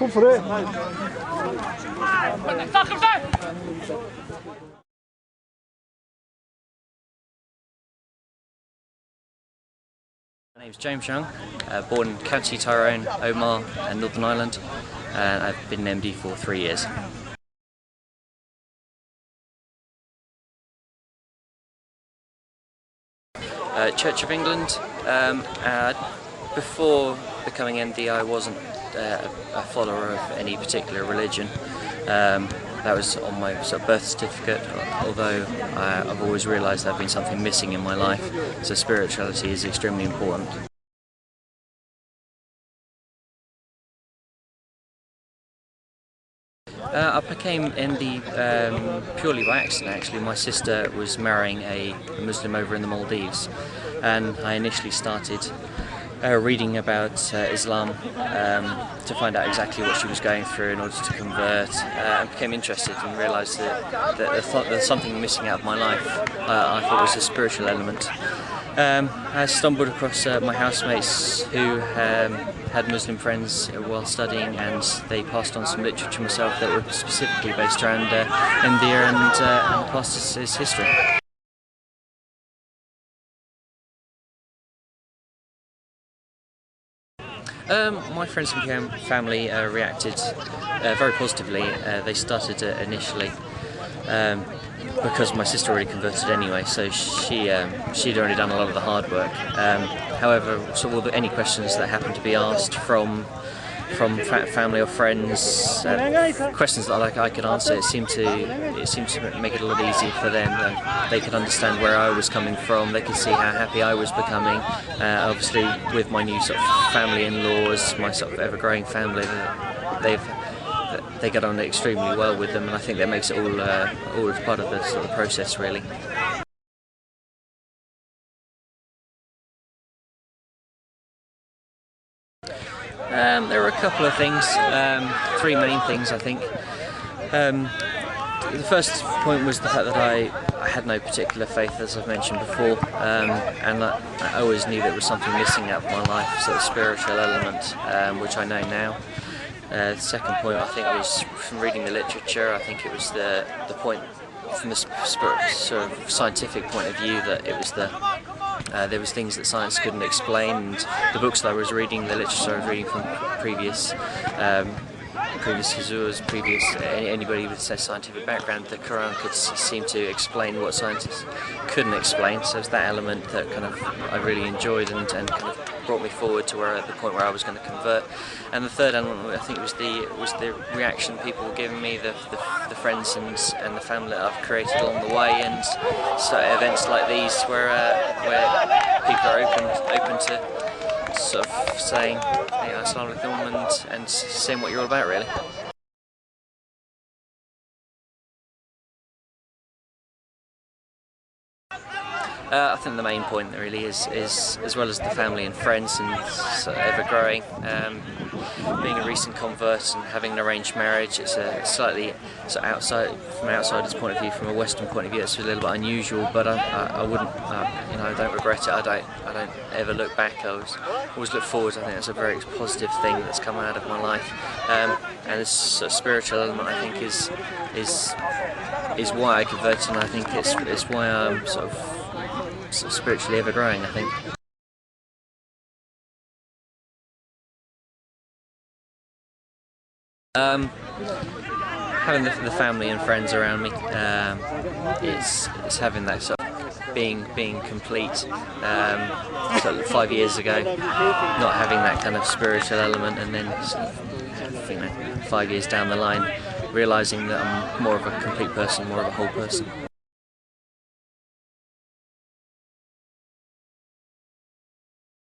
كفر. My name is James Young, born in County Tyrone, Omagh and Northern Ireland, and I've been an MD for 3 years. Church of England. Before becoming MD, I wasn't a follower of any particular religion. That was on my sort of birth certificate, although I've always realised there's been something missing in my life, so spirituality is extremely important. I became MD purely by accident actually. My sister was marrying a Muslim over in the Maldives, and I initially started reading about Islam to find out exactly what she was going through in order to convert, and became interested and realised that there's something missing out of my life. I thought it was a spiritual element. I stumbled across my housemates who had Muslim friends while studying, and they passed on some literature myself that were specifically based around India and past its history. My friends and family reacted very positively. They started initially because my sister already converted anyway, so she'd already done a lot of the hard work. However, so any questions that happened to be asked from family or friends, questions that I could answer, it seemed to make it a lot easier for them. They could understand where I was coming from. They could see how happy I was becoming. Obviously, with my new sort of family-in-laws, my sort of ever-growing family, they get on extremely well with them, and I think that makes it all part of the sort of process, really. There were a couple of things, three main things I think. The first point was the fact that I had no particular faith, as I've mentioned before, and I always knew there was something missing out of my life, sort of spiritual element, which I know now. The second point I think was from reading the literature. I think it was the point from the sort of scientific point of view that it was there was things that science couldn't explain, and the books that I was reading, the literature I was reading from previous Huzours, anybody with a scientific background, the Quran could seem to explain what scientists couldn't explain. So it's that element that kind of I really enjoyed and kind of brought me forward to the point where I was going to convert. And the third element I think was the reaction people were giving me, the friends and the family that I've created along the way, and so events like these where people are open to sort of saying, hey, Assalamu alaikum, and saying what you're all about, really. I think the main point really is as well as the family and friends and sort of ever growing, being a recent convert and having an arranged marriage, it's a slightly sort of from an outsider's point of view, from a Western point of view, it's a little bit unusual, but I wouldn't, I don't regret it. I don't ever look back. I always look forward. I think that's a very positive thing that's come out of my life, and this sort of spiritual element I think is why I converted, and I think it's why I'm sort of spiritually ever growing, I think. Having the family and friends around me, it's having that sort of being complete. Sort of 5 years ago, not having that kind of spiritual element, and then sort of, 5 years down the line, realising that I'm more of a complete person, more of a whole person.